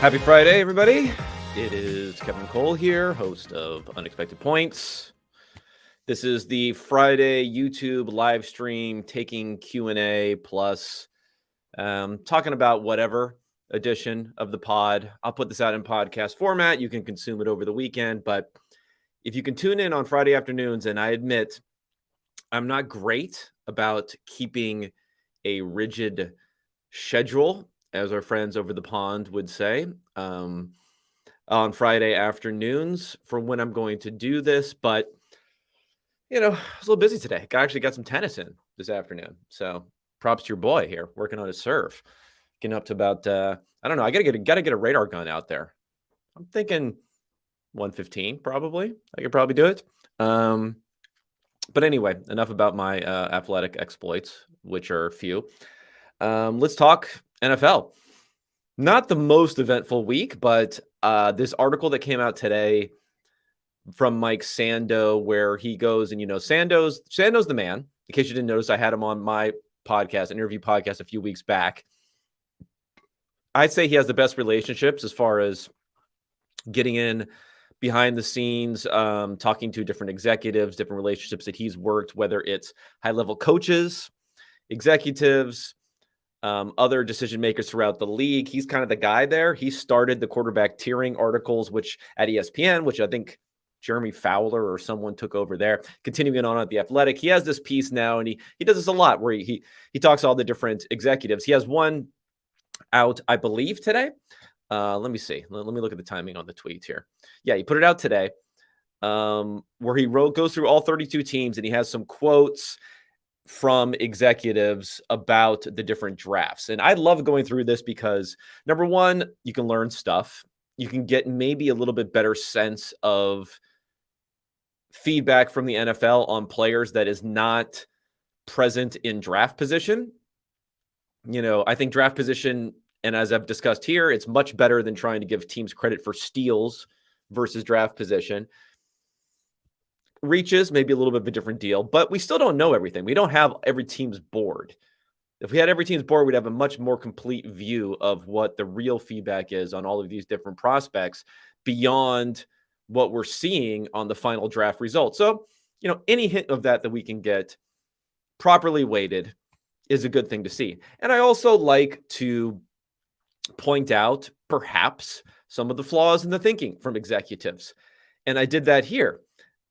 Happy Friday, everybody. It is Kevin Cole here, host of Unexpected Points. This is the Friday YouTube live stream taking Q&A plus talking about whatever edition of the pod. I'll put this out in podcast format. You can consume it over the weekend, but if you can tune in on Friday afternoons, and I admit I'm not great about keeping a rigid schedule, as our friends over the pond would say, on Friday afternoons for when I'm going to do this. But, I was a little busy today. I actually got some tennis in this afternoon. So props to your boy here working on his serve. Getting up to about, I don't know. I got to get a radar gun out there. I'm thinking 115 probably. I could probably do it. But anyway, enough about my athletic exploits, which are few. Let's talk NFL. Not the most eventful week, but this article that came out today from Mike Sando, where he goes and, Sando's the man. In case you didn't notice, I had him on my podcast, interview podcast a few weeks back. I'd say he has the best relationships as far as getting in behind the scenes, talking to different executives, different relationships that he's worked, whether it's high-level coaches, executives, other decision makers throughout the league. He's kind of the guy there. He started the quarterback tiering articles, which at ESPN, which I think Jeremy Fowler or someone took over there. Continuing on at The Athletic, he has this piece now, and he does this a lot where he talks to all the different executives. He has one out, I believe, today. Let me see. Let me look at the timing on the tweet here. Yeah, he put it out today, where he goes through all 32 teams, and he has some quotes from executives about the different drafts. And I love going through this because, number one, you can learn stuff. You can get maybe a little bit better sense of feedback from the NFL on players that is not present in draft position. I think draft position, and as I've discussed here, it's much better than trying to give teams credit for steals versus draft position. Reaches, maybe a little bit of a different deal, but we still don't know everything. We don't have every team's board. If we had every team's board, we'd have a much more complete view of what the real feedback is on all of these different prospects beyond what we're seeing on the final draft results. So, any hint of that we can get properly weighted is a good thing to see. And I also like to point out perhaps some of the flaws in the thinking from executives. And I did that here.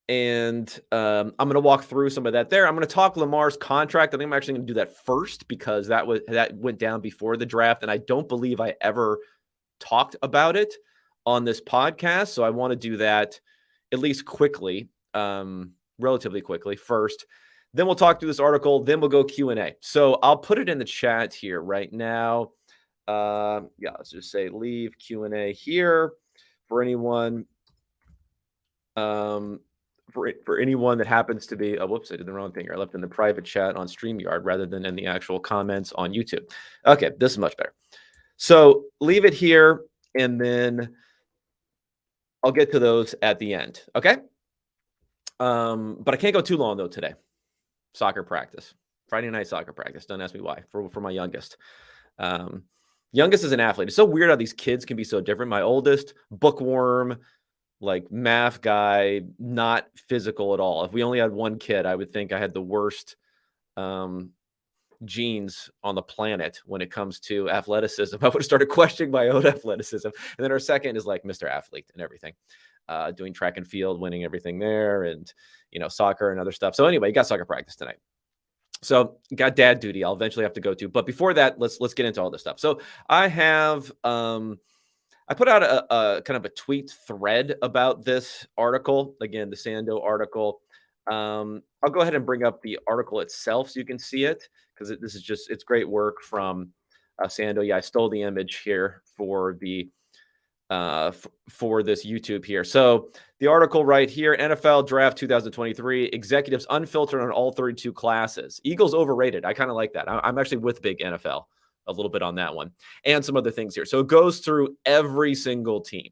And I'm going to walk through some of that there. I'm going to talk Lamar's contract. I think I'm actually going to do that first because that went down before the draft, and I don't believe I ever talked about it on this podcast. So I want to do that at least quickly, relatively quickly first. Then we'll talk through this article. Then we'll go Q&A. So I'll put it in the chat here right now. Let's just say leave Q&A here for anyone. For anyone that happens to be, whoops, I did the wrong thing here. I left in the private chat on StreamYard rather than in the actual comments on YouTube. Okay, this is much better. So leave it here, and then I'll get to those at the end, okay? But I can't go too long, though, today. Soccer practice. Friday night soccer practice. Don't ask me why. For my youngest. Youngest is an athlete. It's so weird how these kids can be so different. My oldest, bookworm, like math guy, not physical at all. If we only had one kid, I would think I had the worst genes on the planet when it comes to athleticism. I would have started questioning my own athleticism. And then our second is like Mr. Athlete and everything, doing track and field, winning everything there, and soccer and other stuff. So anyway, you got soccer practice tonight. So got dad duty. I'll eventually have to go to. But before that, let's get into all this stuff. So I have I put out a kind of a tweet thread about this article. Again, the Sando article. I'll go ahead and bring up the article itself so you can see it, because this is it's great work from Sando. Yeah, I stole the image here for the for this YouTube here. So the article right here, NFL Draft 2023, executives unfiltered on all 32 classes. Eagles overrated. I kind of like that. I'm actually with big NFL a little bit on that one, and some other things here. So it goes through every single team.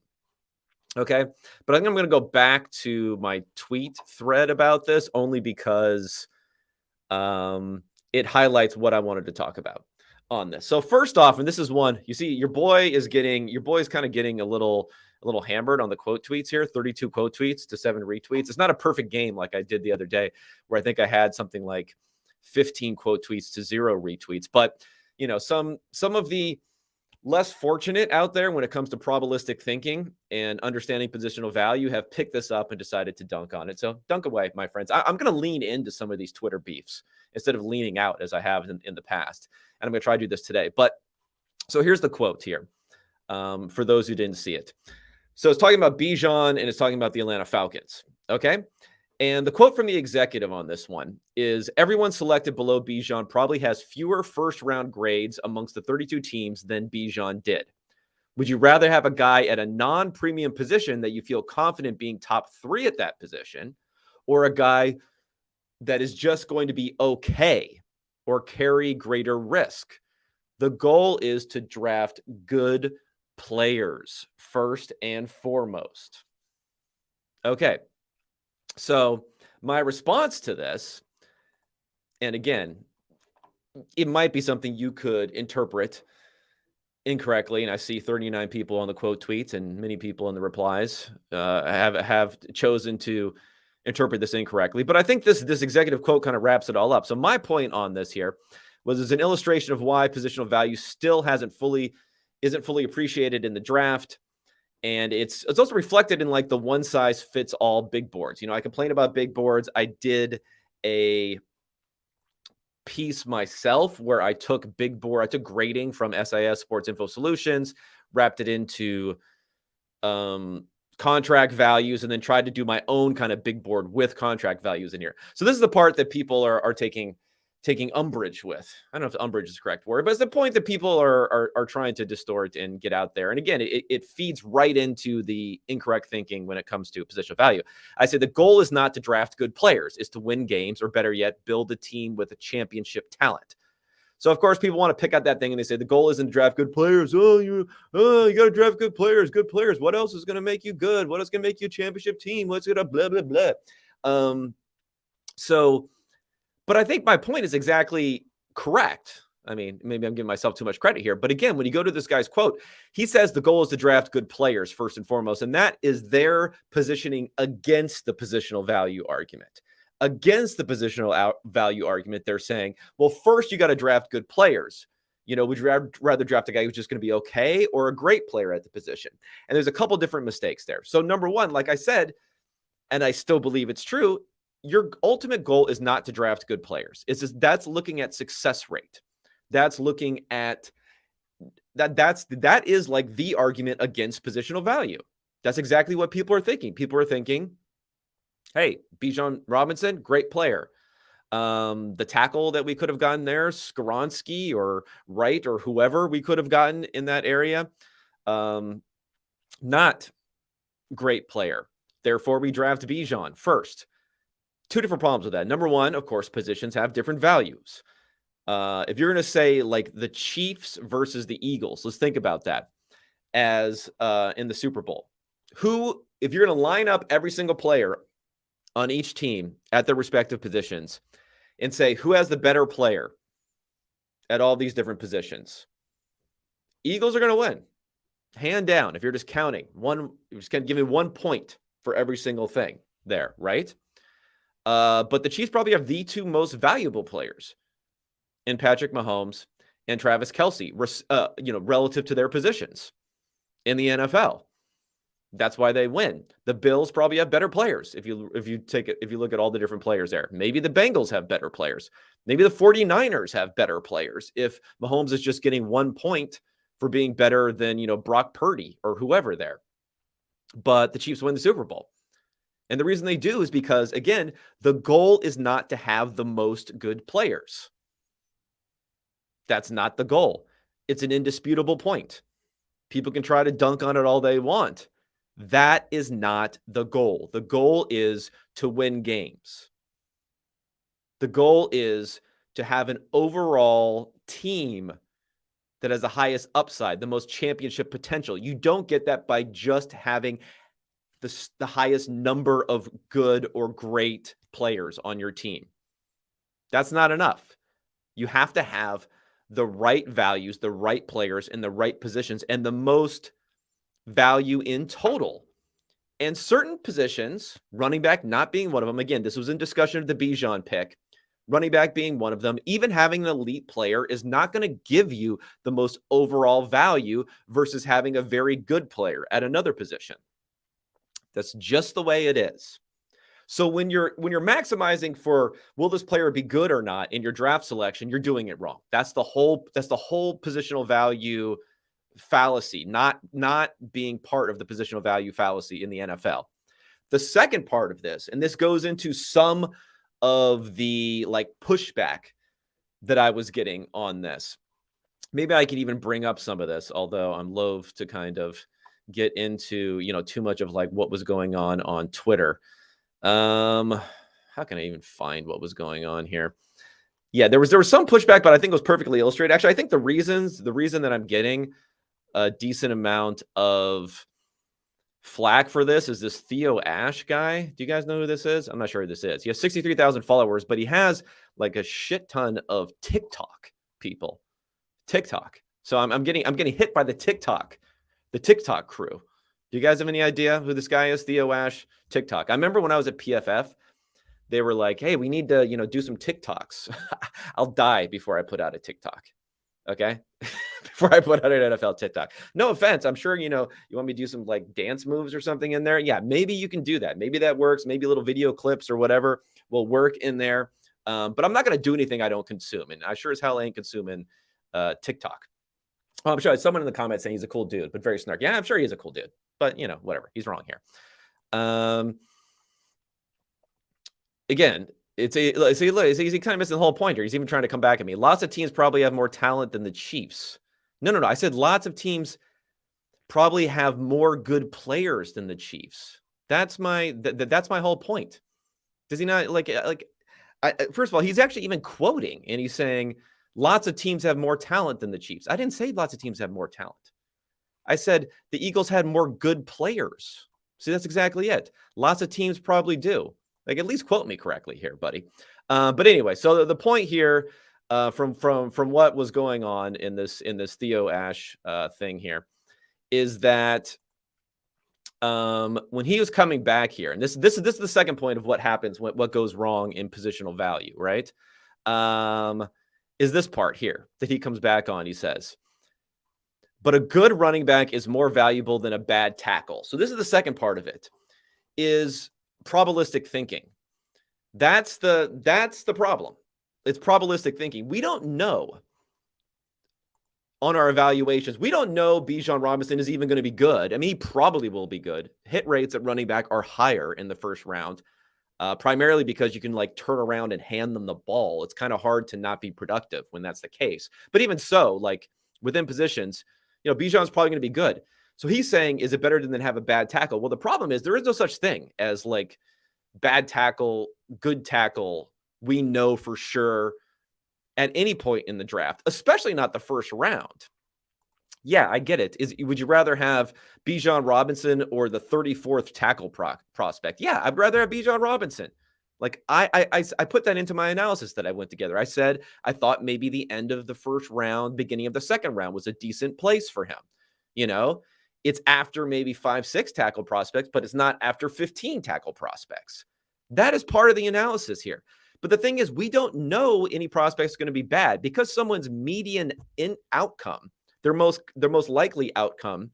Okay. But I think I'm going to go back to my tweet thread about this only because it highlights what I wanted to talk about. on this. So first off, and this is one, you see your boy is kind of getting a little hammered on the quote tweets here, 32 quote tweets to 7 retweets. It's not a perfect game like I did the other day where I think I had something like 15 quote tweets to 0 retweets, but some of the less fortunate out there when it comes to probabilistic thinking and understanding positional value have picked this up and decided to dunk on it. So dunk away, my friends. I'm going to lean into some of these Twitter beefs instead of leaning out as I have in the past. And I'm going to try to do this today. But so here's the quote here for those who didn't see it. So it's talking about Bijan and it's talking about the Atlanta Falcons. Okay. And the quote from the executive on this one is, everyone selected below Bijan probably has fewer first-round grades amongst the 32 teams than Bijan did. Would you rather have a guy at a non-premium position that you feel confident being top 3 at that position, or a guy that is just going to be okay or carry greater risk? The goal is to draft good players first and foremost. Okay. So my response to this, and again, it might be something you could interpret incorrectly, and I see 39 people on the quote tweets and many people in the replies have chosen to interpret this incorrectly. But I think this executive quote kind of wraps it all up. So my point on this here was as an illustration of why positional value still isn't fully appreciated in the draft. And it's also reflected in like the one size fits all big boards. I complain about big boards. I did a piece myself where I took grading from SIS Sports Info Solutions, wrapped it into contract values, and then tried to do my own kind of big board with contract values in here. So this is the part that people are taking umbrage with. I don't know if umbrage is the correct word, but it's the point that people are trying to distort and get out there. And again, it feeds right into the incorrect thinking when it comes to positional value. I say the goal is not to draft good players, is to win games, or better yet, build a team with a championship talent. So of course, people want to pick out that thing and they say the goal isn't to draft good players. You got to draft good players. Good players. What else is going to make you good? What else going to make you a championship team? What's going to blah blah blah? But I think my point is exactly correct. I mean, maybe I'm giving myself too much credit here. But again, when you go to this guy's quote, he says the goal is to draft good players first and foremost. And that is their positioning against the positional value argument. Against the positional value argument, they're saying, well, first you got to draft good players. Would you rather draft a guy who's just going to be okay or a great player at the position? And there's a couple different mistakes there. So number one, like I said, and I still believe it's true, your ultimate goal is not to draft good players. That's looking at success rate. That's looking at that is like the argument against positional value. That's exactly what people are thinking. People are thinking, hey, Bijan Robinson, great player. The tackle that we could have gotten there, Skoronski or Wright or whoever we could have gotten in that area, not great player. Therefore, we draft Bijan first. Two different problems with that. Number one, of course, positions have different values. If you're going to say like the Chiefs versus the Eagles, let's think about that as in the Super Bowl. If you're going to line up every single player on each team at their respective positions and say who has the better player at all these different positions, Eagles are going to win. Hand down. If you're just counting you're just going to give me 1 point for every single thing there, right? But the Chiefs probably have the 2 most valuable players in Patrick Mahomes and Travis Kelce, relative to their positions in the NFL. That's why they win. The Bills probably have better players if you look at all the different players there. Maybe the Bengals have better players. Maybe the 49ers have better players if Mahomes is just getting 1 point for being better than, Brock Purdy or whoever there. But the Chiefs win the Super Bowl. And the reason they do is because, again, the goal is not to have the most good players. That's not the goal. It's an indisputable point. People can try to dunk on it all they want. That is not the goal. The goal is to win games. The goal is to have an overall team that has the highest upside, the most championship potential. You don't get that by just having the highest number of good or great players on your team. That's not enough. You have to have the right values, the right players in the right positions, and the most value in total. And certain positions, running back not being one of them, again, this was in discussion of the Bijan pick, running back being one of them, even having an elite player is not going to give you the most overall value versus having a very good player at another position. That's just the way it is. So when you're maximizing for will this player be good or not in your draft selection, you're doing it wrong. That's the whole positional value fallacy, not being part of the positional value fallacy in the NFL. The second part of this, and this goes into some of the like pushback that I was getting on this. Maybe I could even bring up some of this, although I'm loath to kind of get into, too much of like what was going on Twitter. How can I even find what was going on here? Yeah, there was some pushback, but I think it was perfectly illustrated. Actually, I think the reason that I'm getting a decent amount of flack for this is this Theo Ash guy. Do you guys know who this is? I'm not sure who this is. He has 63,000 followers, but he has like a shit ton of TikTok people. TikTok. So I'm getting hit by the TikTok crew. Do you guys have any idea who this guy is? Theo Ash, TikTok. I remember when I was at PFF, they were like, "Hey, we need to, do some TikToks." I'll die before I put out a TikTok. Okay? Before I put out an NFL TikTok. No offense. I'm sure, you want me to do some like dance moves or something in there. Yeah, maybe you can do that. Maybe that works. Maybe little video clips or whatever will work in there. But I'm not going to do anything I don't consume. And I sure as hell ain't consuming TikTok. Oh, I'm sure someone in the comments saying he's a cool dude, but very snarky. Yeah, I'm sure he's a cool dude, but whatever. He's wrong here. Again, he's kind of missing the whole point here. He's even trying to come back at me. Lots of teams probably have more talent than the Chiefs. No. I said lots of teams probably have more good players than the Chiefs. That's my whole point. Does he not first of all, he's actually even quoting and he's saying lots of teams have more talent than the Chiefs. I didn't say lots of teams have more talent. I said the Eagles had more good players. See, that's exactly it. Lots of teams probably do. Like, at least quote me correctly here, buddy. But anyway, so the point here from what was going on in this Theo Ash thing here is that when he was coming back here, and this is the second point of what happens, what goes wrong in positional value, right? Is this part here that he comes back on. He says, but a good running back is more valuable than a bad tackle. So this is the second part of it, is probabilistic thinking. That's the problem. It's probabilistic thinking. We don't know on our evaluations. We don't know Bijan Robinson is even going to be good. I mean, he probably will be good. Hit rates at running back are higher in the first round, primarily because you can like turn around and hand them the ball. It's kind of hard to not be productive when that's the case. But even so, like within positions, Bijan's probably going to be good. So he's saying, is it better than have a bad tackle? Well, the problem is there is no such thing as like bad tackle, good tackle. We know for sure at any point in the draft, especially not the first round. Yeah, I get it. Would you rather have Bijan Robinson or the 34th tackle prospect? Yeah, I'd rather have Bijan Robinson. Like I put that into my analysis that I went together. I said I thought maybe the end of the first round, beginning of the second round was a decent place for him. It's after maybe 5-6 tackle prospects, but it's not after 15 tackle prospects. That is part of the analysis here. But the thing is, we don't know any prospects are going to be bad because someone's median outcome, their most likely outcome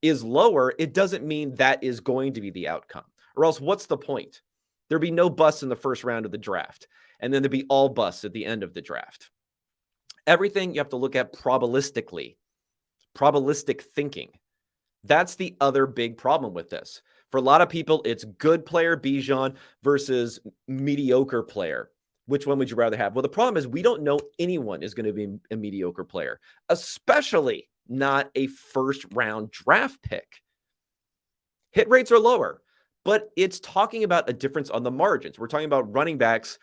is lower. It doesn't mean that is going to be the outcome, or else what's the point? There'd be no busts in the first round of the draft, and then there'd be all busts at the end of the draft. Everything you have to look at probabilistically, probabilistic thinking. That's the other big problem with this. For a lot of people, it's good player Bijan versus mediocre player. Which one would you rather have? Well, the problem is we don't know anyone is going to be a mediocre player, especially not a first round draft pick. Hit rates are lower, but it's talking about a difference on the margins. We're talking about running backs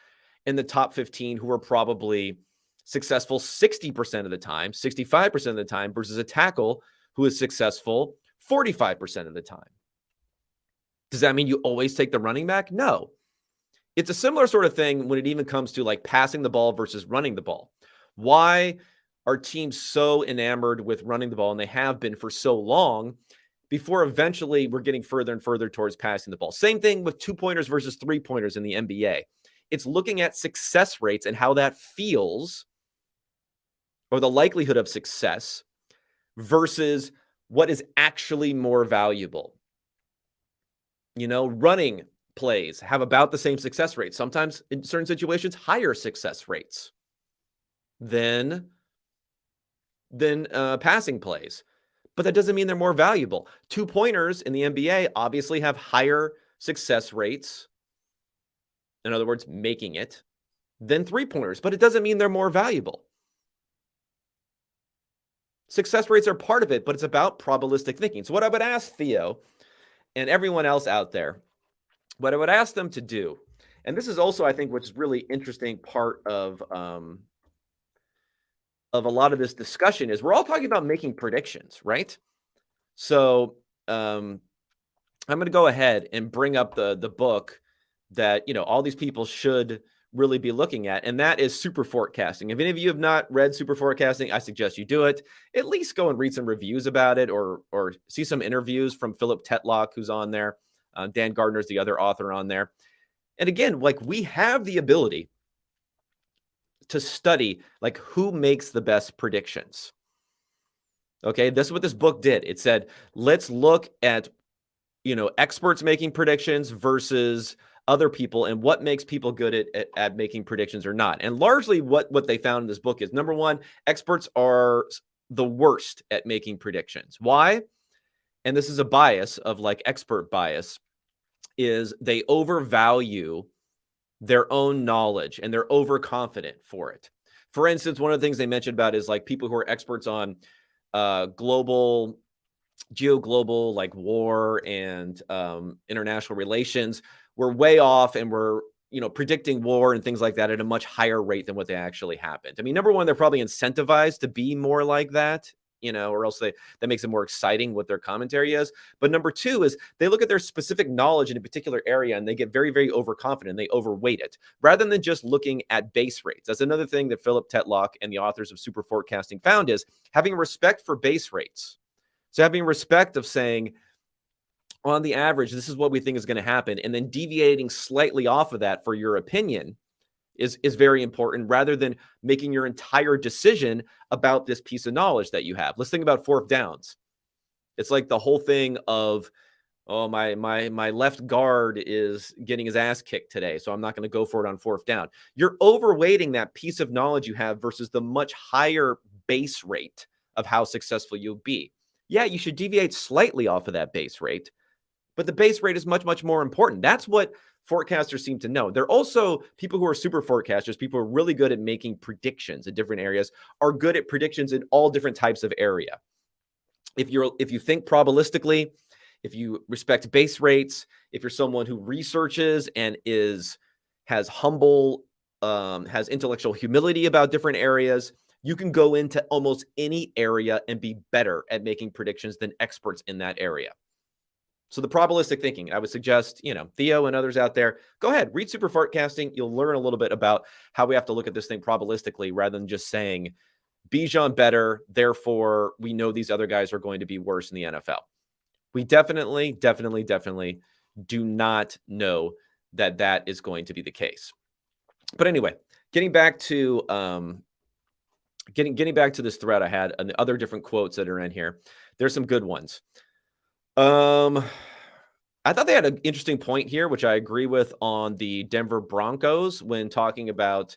in the top 15 who are probably successful 60% of the time, 65% of the time, versus a tackle who is successful 45% of the time. Does that mean you always take the running back? No. It's a similar sort of thing when it even comes to like passing the ball versus running the ball. Why are teams so enamored with running the ball, and they have been for so long, before eventually we're getting further and further towards passing the ball. Same thing with 2-pointers versus 3-pointers in the NBA. It's looking at success rates and how that feels, or the likelihood of success, versus what is actually more valuable. Running plays have about the same success rate. Sometimes in certain situations, higher success rates than passing plays. But that doesn't mean they're more valuable. 2-pointers in the NBA obviously have higher success rates, in other words, making it, than 3-pointers, but it doesn't mean they're more valuable. Success rates are part of it, but it's about probabilistic thinking. So what I would ask Theo and everyone else out there, what I would ask them to do, and this is also, I think, which is really interesting part of a lot of this discussion, is we're all talking about making predictions, right? So I'm going to go ahead and bring up the book that all these people should really be looking at, and that is Super Forecasting. If any of you have not read Super Forecasting, I suggest you do it. At least go and read some reviews about it, or see some interviews from Philip Tetlock, who's on there. Dan Gardner's the other author on there. And again, we have the ability to study who makes the best predictions. Okay, this is what this book did. It said, let's look at experts making predictions versus other people, and what makes people good at making predictions or not. And largely what they found in this book is, number one, experts are the worst at making predictions. Why? And this is a bias of expert bias, is they overvalue their own knowledge and they're overconfident for it. For instance, one of the things they mentioned about is people who are experts on geoglobal war and international relations were way off, and were predicting war and things like that at a much higher rate than what they actually happened. I mean, number one, they're probably incentivized to be more like that, or else that makes it more exciting what their commentary is. But number two is they look at their specific knowledge in a particular area and they get very, very overconfident. They overweight it rather than just looking at base rates. That's another thing that Philip Tetlock and the authors of Super Forecasting found, is having respect for base rates. So having respect of saying, on the average, this is what we think is going to happen, and then deviating slightly off of that for your opinion is very important, rather than making your entire decision about this piece of knowledge that you have. Let's think about fourth downs. It's like the whole thing of, oh, my left guard is getting his ass kicked today, so I'm not going to go for it on fourth down. You're overweighting that piece of knowledge you have versus the much higher base rate of how successful you'll be. Yeah, you should deviate slightly off of that base rate, but the base rate is much, much more important. That's what forecasters seem to know. They're also people who are super forecasters, people who are really good at making predictions in different areas, are good at predictions in all different types of area. If you think probabilistically, if you respect base rates, if you're someone who researches and has intellectual humility about different areas, you can go into almost any area and be better at making predictions than experts in that area. So the probabilistic thinking, I would suggest, Theo and others out there, go ahead, read Super Forecasting. You'll learn a little bit about how we have to look at this thing probabilistically, rather than just saying, Bijan better, therefore we know these other guys are going to be worse in the NFL. We definitely do not know that is going to be the case. But anyway, getting back to this thread I had and the other different quotes that are in here. There's some good ones. I thought they had an interesting point here, which I agree with, on the Denver Broncos when talking about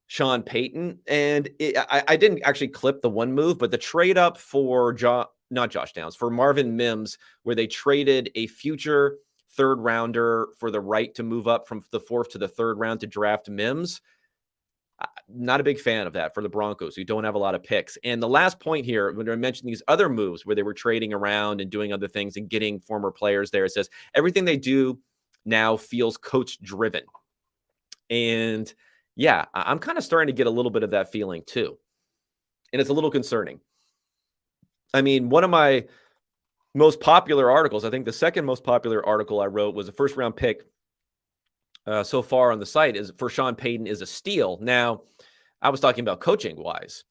Sean Payton. And I didn't actually clip the one move, but the trade up for not Josh Downs, for Marvin Mims, where they traded a future third rounder for the right to move up from the fourth to the third round to draft Mims. Not a big fan of that for the Broncos, who don't have a lot of picks. And the last point here, when I mentioned these other moves where they were trading around and doing other things and getting former players there, it says everything they do now feels coach driven. And yeah, I'm kind of starting to get a little bit of that feeling too. And it's a little concerning. I mean, one of my most popular articles, I think the second most popular article I wrote, was a first round pick so far on the site is for Sean Payton is a steal. Now, I was talking about coaching wise.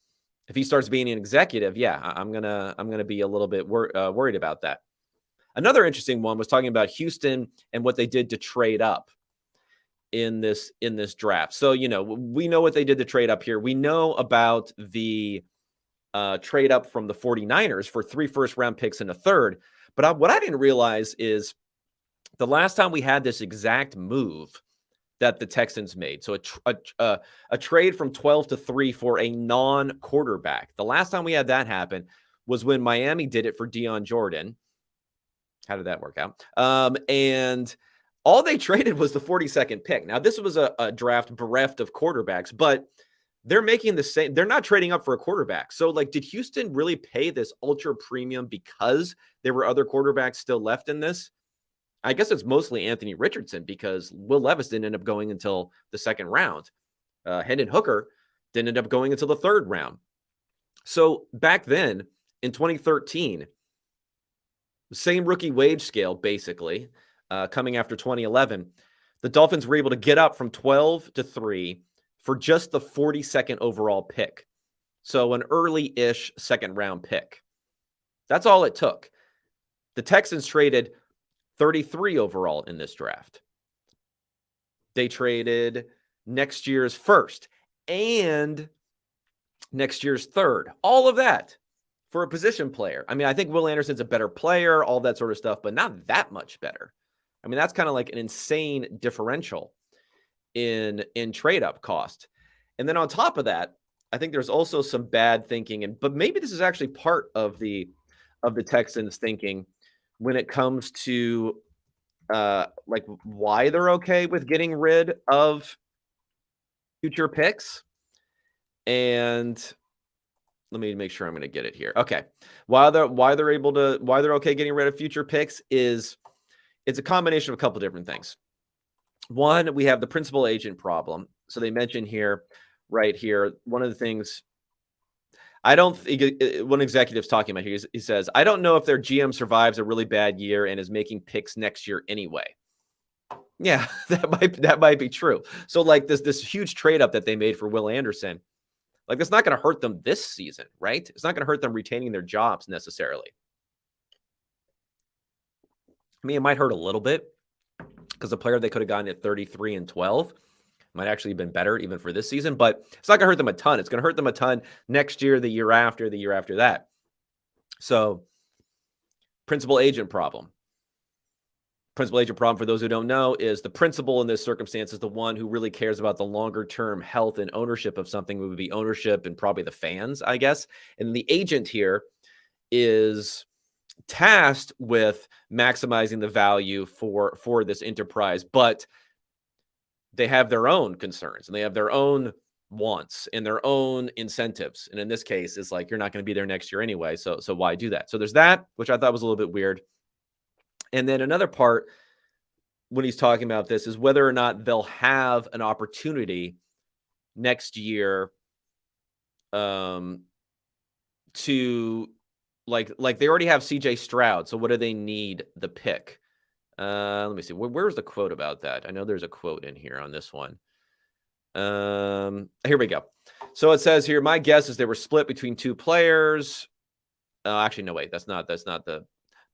if he starts being an executive, yeah, I'm gonna be a little bit worried about that. Another interesting one was talking about Houston and what they did to trade up in this draft. So, we know what they did to trade up here. We know about the trade up from the 49ers for 3 first-round picks and a third. But what I didn't realize is the last time we had this exact move that the Texans made, so a trade from 12 to 3 for a non-quarterback. The last time we had that happen was when Miami did it for Deion Jordan. How did that work out? And all they traded was the 42nd pick. Now, this was a draft bereft of quarterbacks, but they're making the same. They're not trading up for a quarterback. So, did Houston really pay this ultra premium because there were other quarterbacks still left in this? I guess it's mostly Anthony Richardson because Will Levis didn't end up going until the second round. Hendon Hooker didn't end up going until the third round. So back then in 2013, same rookie wage scale, basically, coming after 2011, the Dolphins were able to get up from 12 to 3 for just the 42nd overall pick. So an early-ish second round pick. That's all it took. The Texans traded 33 overall in this draft. They traded next year's first and next year's third. All of that for a position player. I mean, I think Will Anderson's a better player, all that sort of stuff, but not that much better. I mean, that's kind of like an insane differential in trade-up cost. And then on top of that, I think there's also some bad thinking, but maybe this is actually part of the Texans thinking when it comes to why they're okay with getting rid of future picks. And let me make sure I'm going to get it here. Okay. Why they're okay getting rid of future picks is it's a combination of a couple different things. One, we have the principal agent problem. So they mention here, right here, one of the things I don't think one executive's talking about here, he says, I don't know if their GM survives a really bad year and is making picks next year anyway. Yeah, that might be true. So this huge trade up that they made for Will Anderson, that's not going to hurt them this season, right? It's not going to hurt them retaining their jobs necessarily. I mean, it might hurt a little bit because the player they could have gotten at 33 and 12 might actually have been better even for this season, but it's not going to hurt them a ton. It's going to hurt them a ton next year, the year after that. So, principal agent problem. Principal agent problem, for those who don't know, is the principal in this circumstance is the one who really cares about the longer-term health and ownership of something. It would be ownership and probably the fans, I guess. And the agent here is tasked with maximizing the value for this enterprise, but they have their own concerns and they have their own wants and their own incentives. And in this case, it's you're not going to be there next year anyway, so why do that? So there's that, which I thought was a little bit weird. And then another part when he's talking about this is whether or not they'll have an opportunity next year to they already have CJ Stroud. So what do they need the pick? Let me see. Where's the quote about that? I know there's a quote in here on this one. Here we go. So it says here, my guess is they were split between two players. Actually, no, wait, that's not the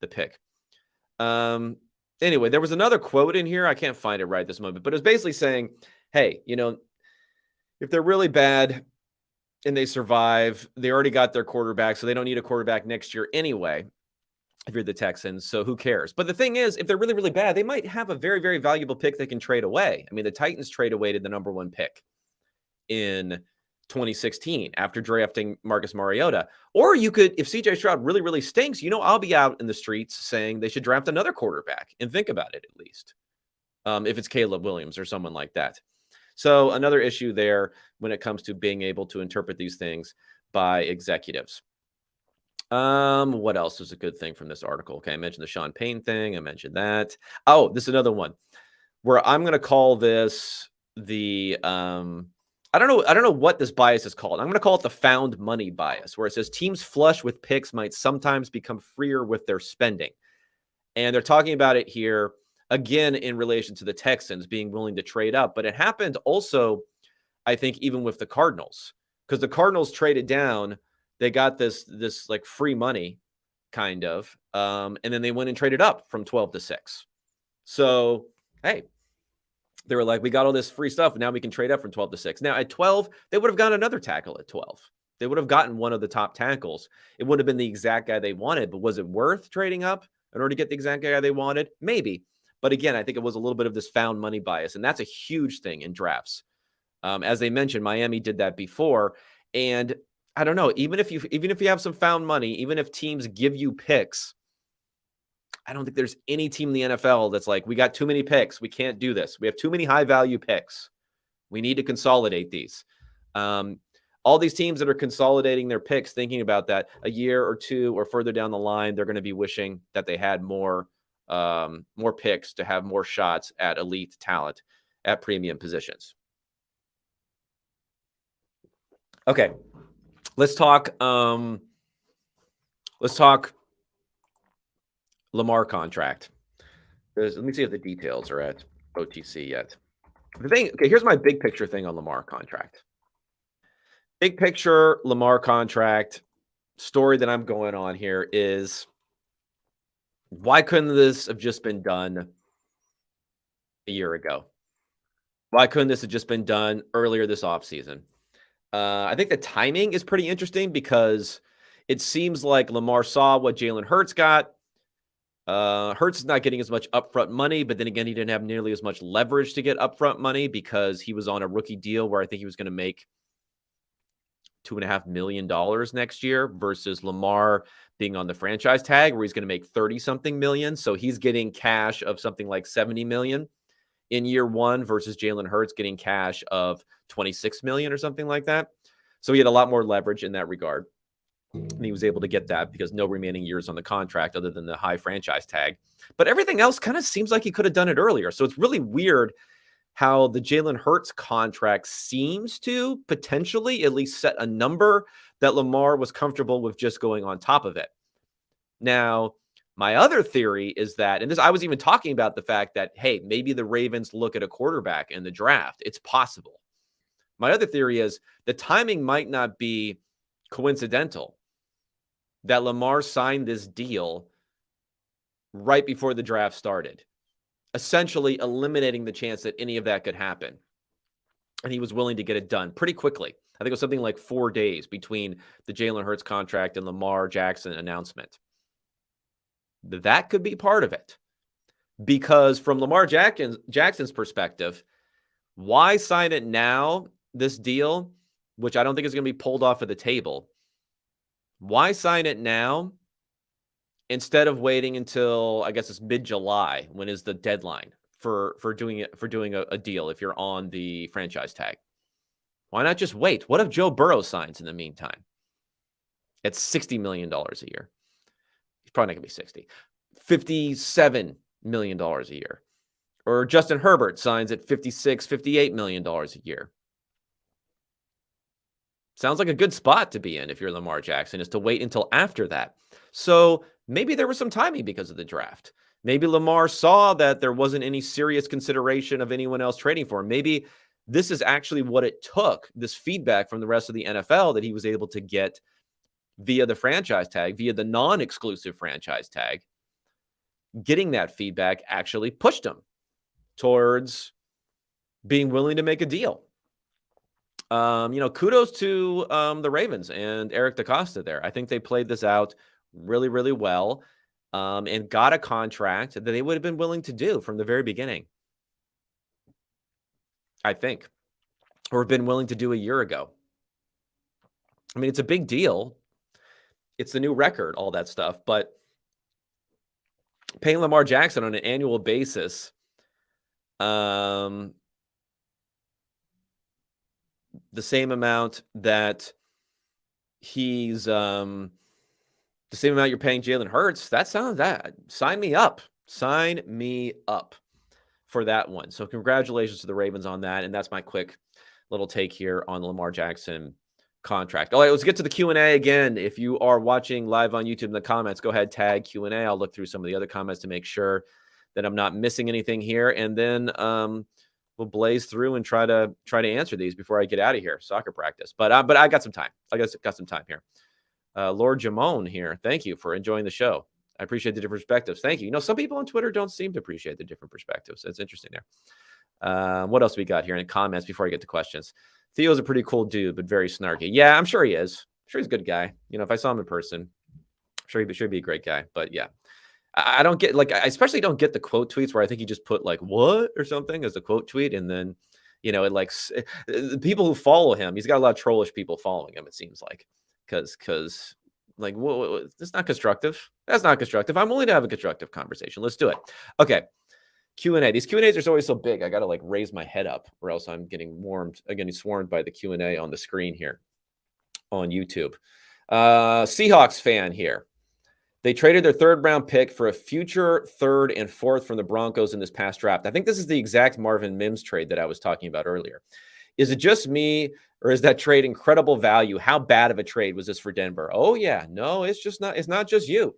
pick. Anyway, there was another quote in here. I can't find it right this moment, but it was basically saying, hey, if they're really bad and they survive, they already got their quarterback, so they don't need a quarterback next year anyway, if you're the Texans, so who cares? But the thing is, if they're really, really bad, they might have a very, very valuable pick they can trade away. I mean, the Titans trade away to the number one pick in 2016 after drafting Marcus Mariota. Or you could, if CJ Stroud really, really stinks, I'll be out in the streets saying they should draft another quarterback and think about it at least. If it's Caleb Williams or someone like that. So another issue there when it comes to being able to interpret these things by executives. What else is a good thing from this article? Okay, I mentioned the Sean Payne thing. I mentioned that. Oh, this is another one where I'm going to call this the I don't know what this bias is called. I'm going to call it the found money bias, where it says teams flush with picks might sometimes become freer with their spending. And they're talking about it here again in relation to the Texans being willing to trade up, but it happened also, I think, even with the Cardinals, because the Cardinals traded down They got this like free money kind of, and then they went and traded up from 12 to 6. So, hey, they were like, we got all this free stuff, and now we can trade up from 12 to 6. Now at 12, they would have gotten another tackle at 12. They would have gotten one of the top tackles. It would have been the exact guy they wanted, but was it worth trading up in order to get the exact guy they wanted? Maybe. But again, I think it was a little bit of this found money bias, and that's a huge thing in drafts. As they mentioned, Miami did that before, and I don't know. Even if you have some found money, even if teams give you picks, I don't think there's any team in the NFL that's like, we got too many picks. We can't do this. We have too many high value picks. We need to consolidate these. All these teams that are consolidating their picks, thinking about that a year or two or further down the line, they're going to be wishing that they had more picks to have more shots at elite talent at premium positions. Okay, let's talk. Let's talk Lamar contract. Let me see if the details are at OTC yet. The thing, okay, here's my big picture thing on Lamar contract. Big picture Lamar contract story that I'm going on here is, why couldn't this have just been done a year ago? Why couldn't this have just been done earlier this offseason? I think the timing is pretty interesting because it seems like Lamar saw what Jalen Hurts got. Hurts is not getting as much upfront money, but then again, he didn't have nearly as much leverage to get upfront money because he was on a rookie deal where I think he was going to make $2.5 million next year versus Lamar being on the franchise tag where he's going to make 30 something million. So he's getting cash of something like 70 million in year one versus Jalen Hurts getting cash of 26 million or something like that. So he had a lot more leverage in that regard. And he was able to get that because no remaining years on the contract other than the high franchise tag. But everything else kind of seems like he could have done it earlier. So it's really weird how the Jalen Hurts contract seems to potentially at least set a number that Lamar was comfortable with just going on top of it. Now, my other theory is that, and this, I was even talking about the fact that, hey, maybe the Ravens look at a quarterback in the draft. It's possible. My other theory is the timing might not be coincidental that Lamar signed this deal right before the draft started, essentially eliminating the chance that any of that could happen. And he was willing to get it done pretty quickly. I think it was something like 4 days between the Jalen Hurts contract and Lamar Jackson announcement. That could be part of it. Because from Lamar Jackson's perspective, why sign it now, this deal, which I don't think is going to be pulled off of the table? Why sign it now instead of waiting until, I guess it's mid-July, when is the deadline for doing a deal if you're on the franchise tag? Why not just wait? What if Joe Burrow signs in the meantime? It's $60 million a year. He's probably not going to be 60. $57 million a year. Or Justin Herbert signs at $56, $58 million a year. Sounds like a good spot to be in if you're Lamar Jackson, is to wait until after that. So maybe there was some timing because of the draft. Maybe Lamar saw that there wasn't any serious consideration of anyone else trading for him. Maybe this is actually what it took, this feedback from the rest of the NFL that he was able to get via the franchise tag, via the non-exclusive franchise tag. Getting that feedback actually pushed him towards being willing to make a deal. Kudos to the Ravens and Eric DaCosta there. I think they played this out really, really well and got a contract that they would have been willing to do from the very beginning, I think, or have been willing to do a year ago. I mean, it's a big deal. It's the new record, all that stuff, but paying Lamar Jackson on an annual basis, the same amount that he's the same amount you're paying Jalen Hurts, sign me up for that one. So congratulations to the Ravens on that. And that's my quick little take here on the Lamar Jackson contract. All right, let's get to the Q&A again. If you are watching live on YouTube in the comments, go ahead, tag Q&A. I'll look through some of the other comments to make sure that I'm not missing anything here. And then we'll blaze through and try to answer these before I get out of here. Soccer practice. But I got some time. I guess got some time here. Lord Jamone here. Thank you for enjoying the show. I appreciate the different perspectives. Thank you. You know, some people on Twitter don't seem to appreciate the different perspectives. That's interesting there. What else we got here in comments before I get to questions? Theo's a pretty cool dude, but very snarky. Yeah, I'm sure he is. I'm sure he's a good guy. You know, if I saw him in person, I'm sure he should be a great guy. But yeah, I don't get, like, I especially don't get the quote tweets where I think he just put like "what" or something as a quote tweet, and then, you know, it like the people who follow him, he's got a lot of trollish people following him. It seems like because like that's not constructive. That's not constructive. I'm willing to have a constructive conversation. Let's do it. Okay. Q&A. These Q&As are always so big. I got to like raise my head up, or else I'm getting swarmed by the Q&A on the screen here on YouTube. Seahawks fan here. They traded their third round pick for a future third and fourth from the Broncos in this past draft. I think this is the exact Marvin Mims trade that I was talking about earlier. Is it just me, or is that trade incredible value? How bad of a trade was this for Denver? Oh yeah, no, it's not just you.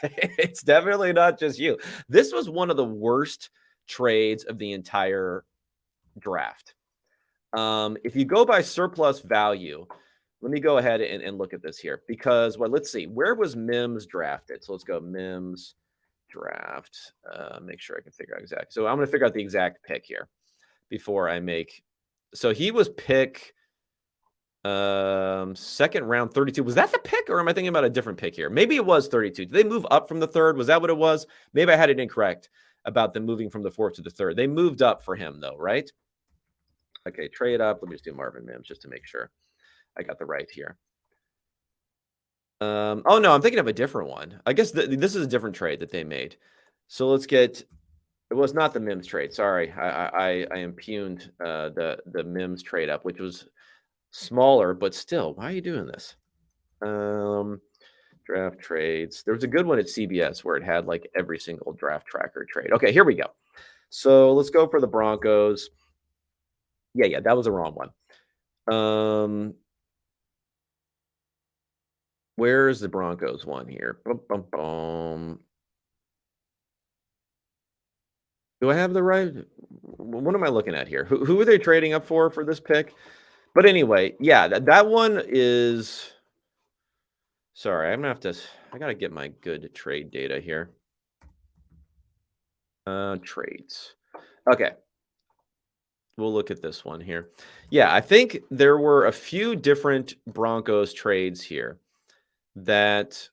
It's definitely not just you. This was one of the worst trades of the entire draft. If you go by surplus value, let me go ahead and look at this here, because, well, let's see. Where was Mims drafted? So let's go Mims draft. Make sure I can figure out exactly. So I'm going to figure out the exact pick here before I make. So he was pick second round 32. Was that the pick, or am I thinking about a different pick here? Maybe it was 32. Did they move up from the third? Was that what it was? Maybe I had it incorrect about them moving from the fourth to the third. They moved up for him though, right? Okay, trade up. Let me just do Marvin Mims just to make sure I got the right here. Oh no, I'm thinking of a different one. I guess this is a different trade that they made. So let's get. It was not the Mims trade. Sorry, I impugned the Mims trade up, which was smaller, but still. Why are you doing this? Draft trades. There was a good one at CBS where it had like every single draft tracker trade. Okay, here we go. So let's go for the Broncos. Yeah, that was the wrong one. Where's the Broncos one here? Bum, bum, bum. Do I have the right? What am I looking at here? Who are they trading up for this pick? But anyway, yeah, that one is. Sorry, I'm gonna have to. I gotta get my good trade data here. Trades. Okay. We'll look at this one here. Yeah, I think there were a few different Broncos trades here that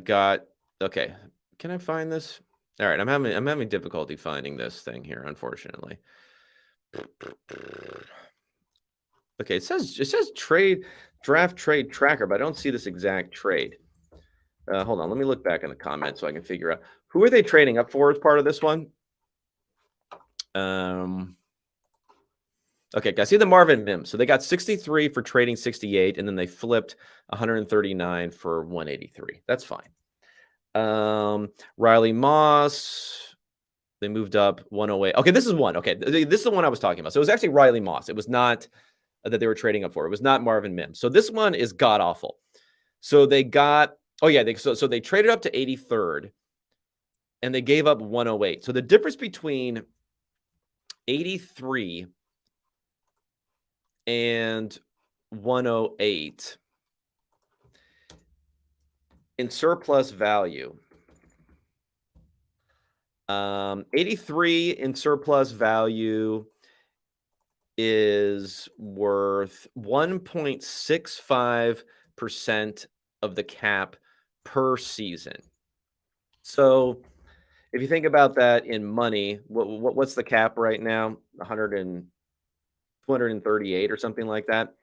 got. Okay, can I find this? All right, I'm having difficulty finding this thing here, unfortunately. Okay, it says draft trade tracker, but I don't see this exact trade. Hold on, let me look back in the comments so I can figure out who are they trading up for as part of this one. Okay, I see the Marvin Mims. So they got 63 for trading 68, and then they flipped 139 for 183. That's fine. Riley Moss, they moved up 108. Okay, this is one. Okay, this is the one I was talking about. So it was actually Riley Moss. It was not that they were trading up for. It was not Marvin Mims. So this one is god awful. So they got, so they traded up to 83rd, and they gave up 108. So the difference between 83 and 108 in surplus value. 83 in surplus value is worth 1.65% of the cap per season. So if you think about that in money, what's the cap right now? 238 or something like that.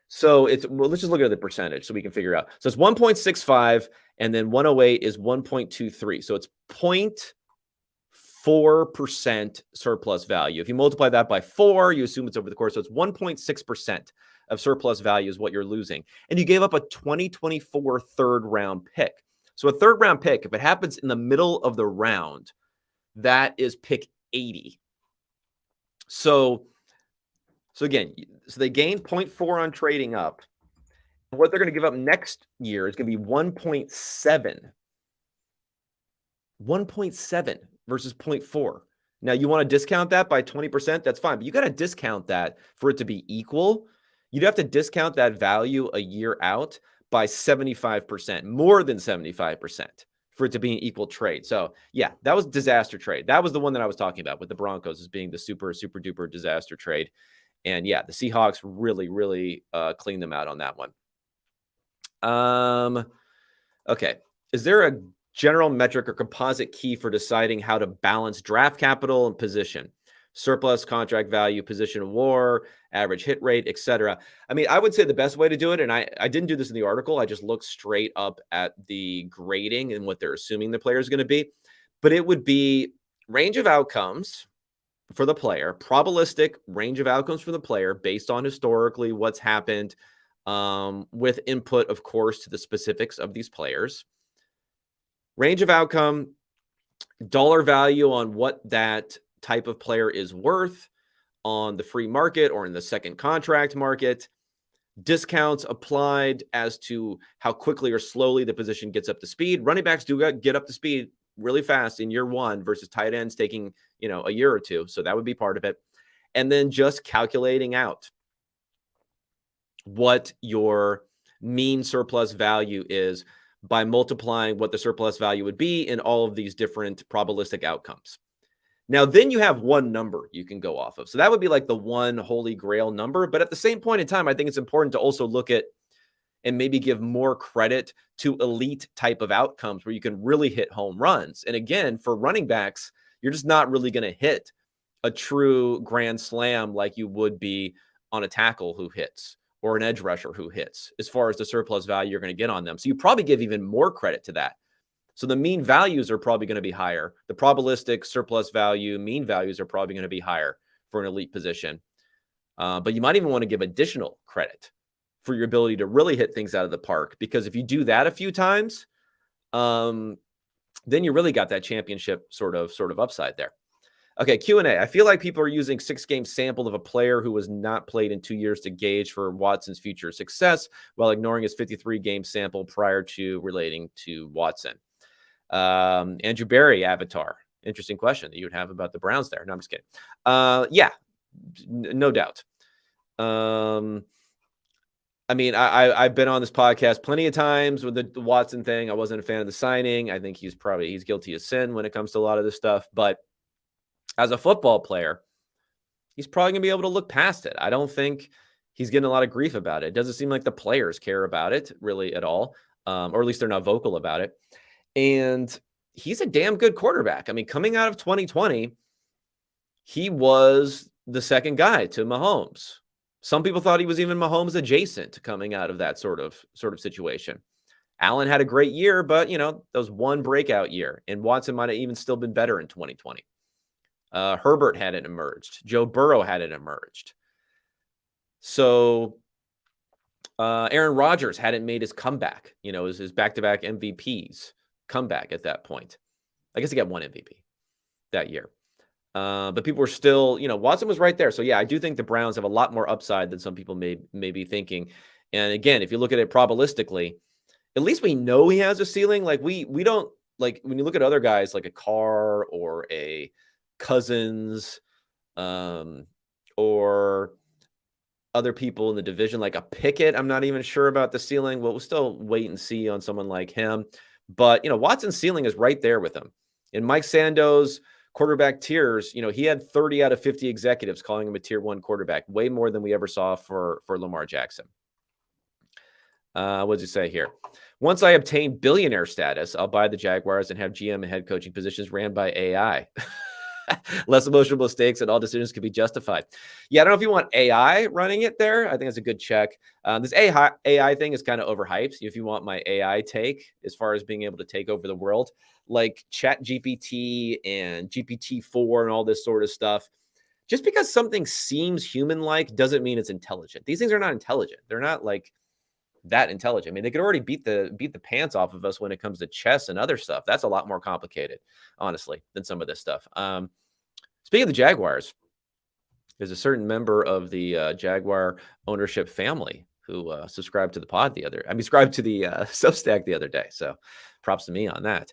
So let's just look at the percentage so we can figure out. So it's 1.65, and then 108 is 1.23. So it's 0.4% surplus value. If you multiply that by 4, you assume it's over the course. So it's 1.6% of surplus value is what you're losing. And you gave up a 2024 third round pick. So a third round pick, if it happens in the middle of the round, that is pick 80. So again, they gained 0.4 on trading up. What they're going to give up next year is going to be 1.7. 1.7 versus 0.4. Now, you want to discount that by 20%? That's fine. But you got to discount that for it to be equal. you'd have to discount that value a year out by 75%, more than 75%, for it to be an equal trade. So yeah, that was disaster trade. That was the one that I was talking about with the Broncos as being the super, super duper disaster trade. And yeah, the Seahawks really, really cleaned them out on that one. Okay. Is there a general metric or composite key for deciding how to balance draft capital and position? Surplus, contract value, position of war, average hit rate, etc. I mean, I would say the best way to do it, and I didn't do this in the article, I just looked straight up at the grading and what they're assuming the player is going to be. But it would be range of outcomes for the player, probabilistic range of outcomes for the player based on historically what's happened, with input, of course, to the specifics of these players. Range of outcome, dollar value on what that type of player is worth on the free market or in the second contract market, discounts applied as to how quickly or slowly the position gets up to speed. Running backs do get up to speed really fast in year one versus tight ends taking, a year or two. So that would be part of it. And then just calculating out what your mean surplus value is by multiplying what the surplus value would be in all of these different probabilistic outcomes. Now, then you have one number you can go off of. So that would be like the one holy grail number. But at the same point in time, I think it's important to also look at and maybe give more credit to elite type of outcomes where you can really hit home runs. And again, for running backs, you're just not really going to hit a true grand slam like you would be on a tackle who hits or an edge rusher who hits as far as the surplus value you're going to get on them. So you probably give even more credit to that. So the mean values are probably going to be higher. The probabilistic surplus value, mean values are probably going to be higher for an elite position. But you might even want to give additional credit for your ability to really hit things out of the park. Because if you do that a few times, then you really got that championship sort of upside there. Okay, Q&A. I feel like people are using 6-game sample of a player who was not played in 2 years to gauge for Watson's future success while ignoring his 53-game sample prior to relating to Watson. Andrew Berry, Avatar. Interesting question that you would have about the Browns there. No, I'm just kidding. Yeah, no doubt. I mean, I've been on this podcast plenty of times with the Watson thing. I wasn't a fan of the signing. I think he's guilty of sin when it comes to a lot of this stuff. But as a football player, he's probably going to be able to look past it. I don't think he's getting a lot of grief about it. It doesn't seem like the players care about it really at all, or at least they're not vocal about it. And he's a damn good quarterback. I mean, coming out of 2020, he was the second guy to Mahomes. Some people thought he was even Mahomes adjacent coming out of that sort of situation. Allen had a great year, but, that was one breakout year. And Watson might have even still been better in 2020. Herbert hadn't emerged. Joe Burrow hadn't emerged. So Aaron Rodgers hadn't made his comeback, his back-to-back MVPs comeback at that point. I guess he got one MVP that year. But people were still, Watson was right there. So yeah, I do think the Browns have a lot more upside than some people may be thinking. And again, if you look at it probabilistically, at least we know he has a ceiling. Like we don't, like when you look at other guys like a Carr or a Cousins, or other people in the division like a Pickett, I'm not even sure about the ceiling. We'll still wait and see on someone like him. But, Watson's ceiling is right there with him. In Mike Sando's quarterback tiers, he had 30 out of 50 executives calling him a tier 1 quarterback, way more than we ever saw for Lamar Jackson. What does he say here? Once I obtain billionaire status, I'll buy the Jaguars and have GM and head coaching positions ran by AI. Less emotional mistakes and all decisions can be justified. Yeah, I don't know if you want AI running it there. I think that's a good check. This AI thing is kind of overhyped. If you want my AI take as far as being able to take over the world, like Chat GPT and GPT-4 and all this sort of stuff, just because something seems human-like doesn't mean it's intelligent. These things are not intelligent. They're not like that intelligent. I mean, they could already beat the pants off of us when it comes to chess and other stuff. That's a lot more complicated, honestly, than some of this stuff. Speaking of the Jaguars, there's a certain member of the Jaguar ownership family who subscribed to the subscribed to the Substack the other day. So props to me on that.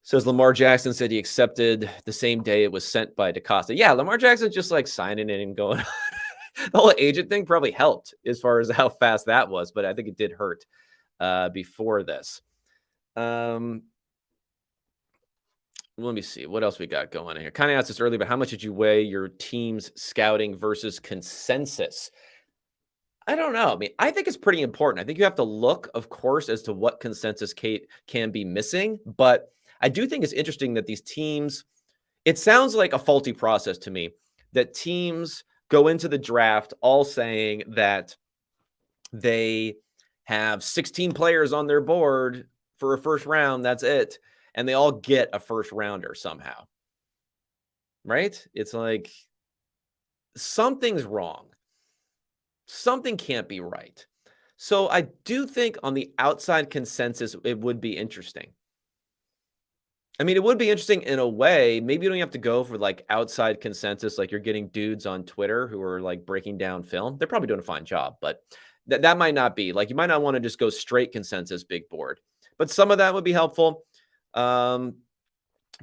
Says Lamar Jackson said he accepted the same day it was sent by DaCosta. Yeah, Lamar Jackson's just like signing it and going on. The whole agent thing probably helped as far as how fast that was, but I think it did hurt before this. Um, let me see what else we got going on here. Kind of asked this earlier, but how much did you weigh your team's scouting versus consensus? I don't know. I mean, I think it's pretty important. I think you have to look, of course, as to what consensus Kate can be missing. But I do think it's interesting that these teams, it sounds like a faulty process to me that teams go into the draft all saying that they have 16 players on their board for a first round. That's it. And they all get a first rounder somehow. Right? It's like something's wrong. Something can't be right. So I do think on the outside consensus, it would be interesting. I mean, it would be interesting in a way. Maybe you don't have to go for like outside consensus, like you're getting dudes on Twitter who are like breaking down film. They're probably doing a fine job, but that might not be like you might not want to just go straight consensus big board. But some of that would be helpful.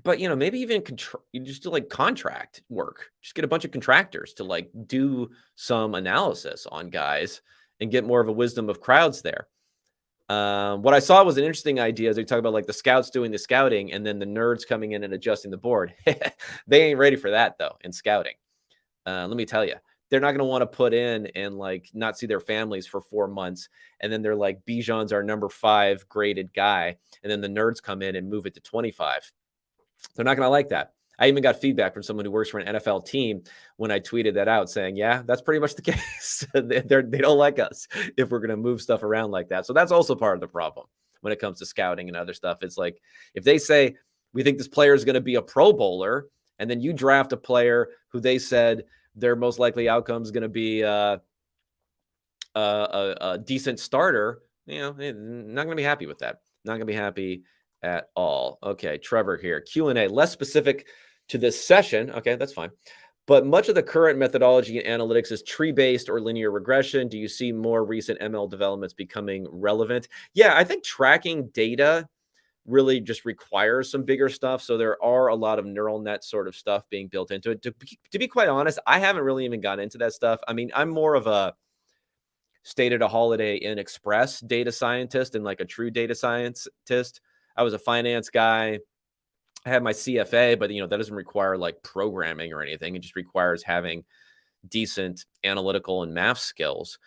But maybe even you just do like contract work. Just get a bunch of contractors to like do some analysis on guys and get more of a wisdom of crowds there. What I saw was an interesting idea as they talk about like the scouts doing the scouting and then the nerds coming in and adjusting the board. They ain't ready for that though in scouting. Let me tell you, they're not going to want to put in and like not see their families for 4 months. And then they're like, Bijan's our number 5 graded guy. And then the nerds come in and move it to 25. They're not going to like that. I even got feedback from someone who works for an NFL team when I tweeted that out saying, yeah, that's pretty much the case. They don't like us if we're going to move stuff around like that. So that's also part of the problem when it comes to scouting and other stuff. It's like if they say, we think this player is going to be a Pro Bowler, and then you draft a player who they said their most likely outcome is going to be a decent starter, not going to be happy with that. Not going to be happy at all. Okay, Trevor here. Q&A, less specific to this session. Okay, that's fine. But much of the current methodology in analytics is tree-based or linear regression. Do you see more recent ML developments becoming relevant? Yeah, I think tracking data really just requires some bigger stuff. So there are a lot of neural net sort of stuff being built into it. To be quite honest, I haven't really even gotten into that stuff. I mean, I'm more of a stayed at a Holiday Inn Express data scientist and like a true data scientist. I was a finance guy. I had my CFA, but that doesn't require like programming or anything. It just requires having decent analytical and math skills.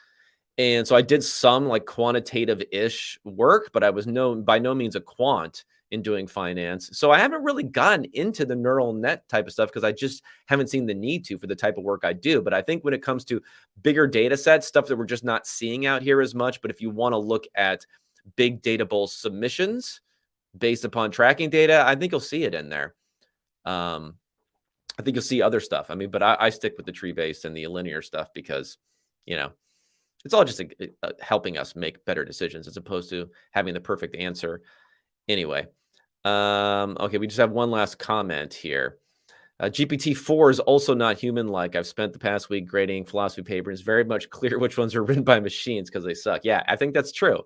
And so I did some like quantitative-ish work, but I was by no means a quant in doing finance. So I haven't really gotten into the neural net type of stuff because I just haven't seen the need to for the type of work I do. But I think when it comes to bigger data sets, stuff that we're just not seeing out here as much, but if you want to look at big data bowl submissions based upon tracking data, I think you'll see it in there. I think you'll see other stuff. I mean, but I stick with the tree-based and the linear stuff because, it's all just helping us make better decisions as opposed to having the perfect answer. Anyway, okay, we just have one last comment here. GPT-4 is also not human-like. I've spent the past week grading philosophy papers. It's very much clear which ones are written by machines because they suck. Yeah, I think that's true.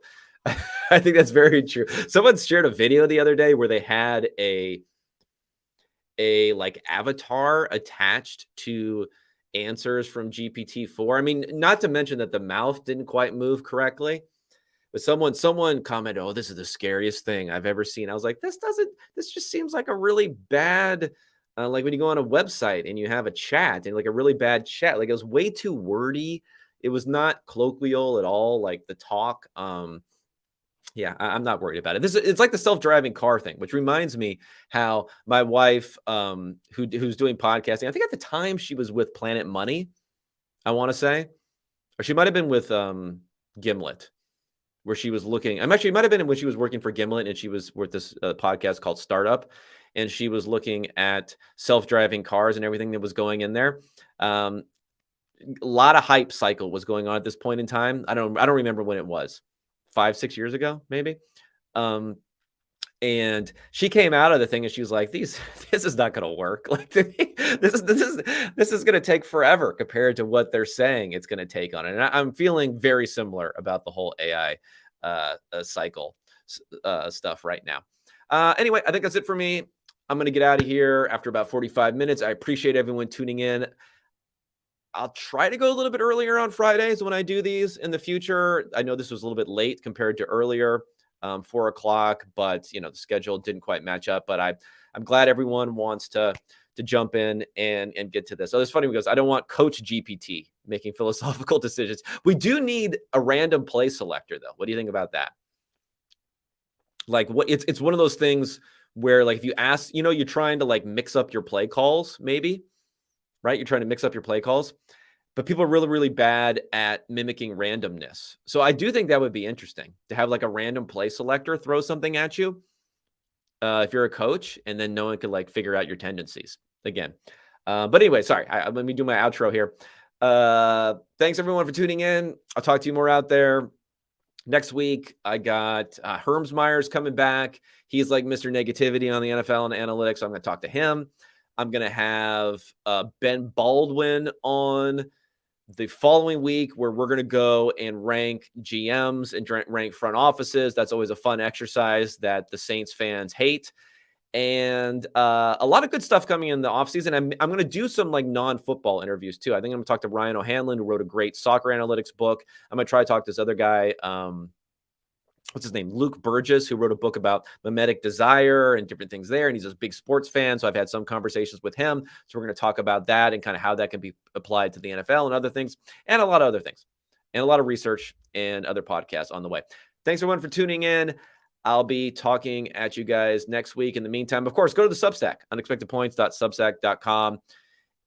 I think that's very true. Someone shared a video the other day where they had a like avatar attached to answers from GPT-4. I mean, not to mention that the mouth didn't quite move correctly. But someone commented, "Oh, this is the scariest thing I've ever seen." I was like, this just seems like a really bad like when you go on a website and you have a chat and like a really bad chat. Like it was way too wordy. It was not colloquial at all, like the talk. Yeah, I'm not worried about it. It's like the self-driving car thing, which reminds me how my wife, who's doing podcasting, I think at the time she was with Planet Money, I want to say, or she might have been with Gimlet, where she was looking. It might have been when she was working for Gimlet and she was with this podcast called Startup, and she was looking at self-driving cars and everything that was going in there. A lot of hype cycle was going on at this point in time. I don't remember when it was. 5-6 years ago, maybe. And she came out of the thing and she was like, this is not going to work. Like this is going to take forever compared to what they're saying it's going to take on it. And I'm feeling very similar about the whole AI cycle stuff right now. Anyway, I think that's it for me. I'm going to get out of here after about 45 minutes. I appreciate everyone tuning in. I'll try to go a little bit earlier on Fridays when I do these in the future. I know this was a little bit late compared to earlier, 4 o'clock, but the schedule didn't quite match up. But I'm glad everyone wants to jump in and get to this. So it's funny because I don't want Coach GPT making philosophical decisions. We do need a random play selector, though. What do you think about that? Like, what it's one of those things where, like, if you ask, you're trying to like mix up your play calls, maybe, right? You're trying to mix up your play calls, but people are really, really bad at mimicking randomness. So I do think that would be interesting to have like a random play selector throw something at you, if you're a coach, and then no one could like figure out your tendencies again. But anyway, sorry. Let me do my outro here. Thanks everyone for tuning in. I'll talk to you more out there. Next week, I got Hermsmeyer's coming back. He's like Mr. Negativity on the NFL and analytics. So I'm going to talk to him. I'm going to have Ben Baldwin on the following week, where we're going to go and rank GMs and rank front offices. That's always a fun exercise that the Saints fans hate. And a lot of good stuff coming in the offseason. I'm going to do some like non-football interviews too. I think I'm going to talk to Ryan O'Hanlon, who wrote a great soccer analytics book. I'm going to try to talk to this other guy, what's his name? Luke Burgess, who wrote a book about mimetic desire and different things there. And he's a big sports fan. So I've had some conversations with him. So we're going to talk about that and kind of how that can be applied to the NFL and other things, and a lot of other things, and a lot of research and other podcasts on the way. Thanks everyone for tuning in. I'll be talking at you guys next week. In the meantime, of course, go to the Substack, unexpectedpoints.substack.com,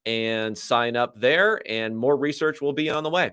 and sign up there, and more research will be on the way.